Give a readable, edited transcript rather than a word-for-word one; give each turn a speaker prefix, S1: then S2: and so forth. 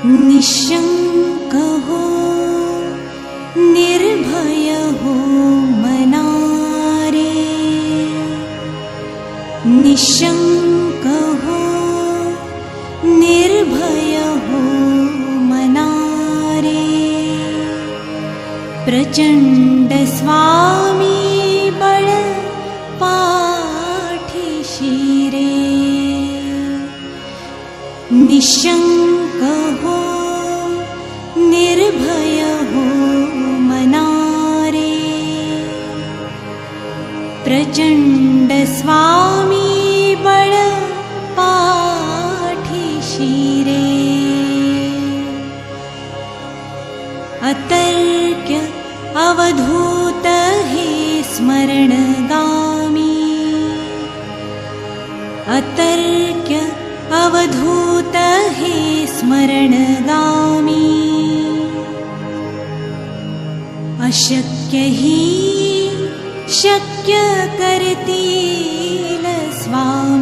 S1: निशंक हो निर्भय हो मनारे, निशंक हो निर्भय हो मनारे, प्रचंड स्वामी बळ पाठीशी रे, निशंक हो निर्भय हो मनारे, प्रचंड स्वामी बळ पाठीशी रे, अतर्क्य अवधूत हे स्मरणगामी, अतर्क्य अवधूत हे स्मरणगामी, अशक्य ही शक्य करतील स्वामी,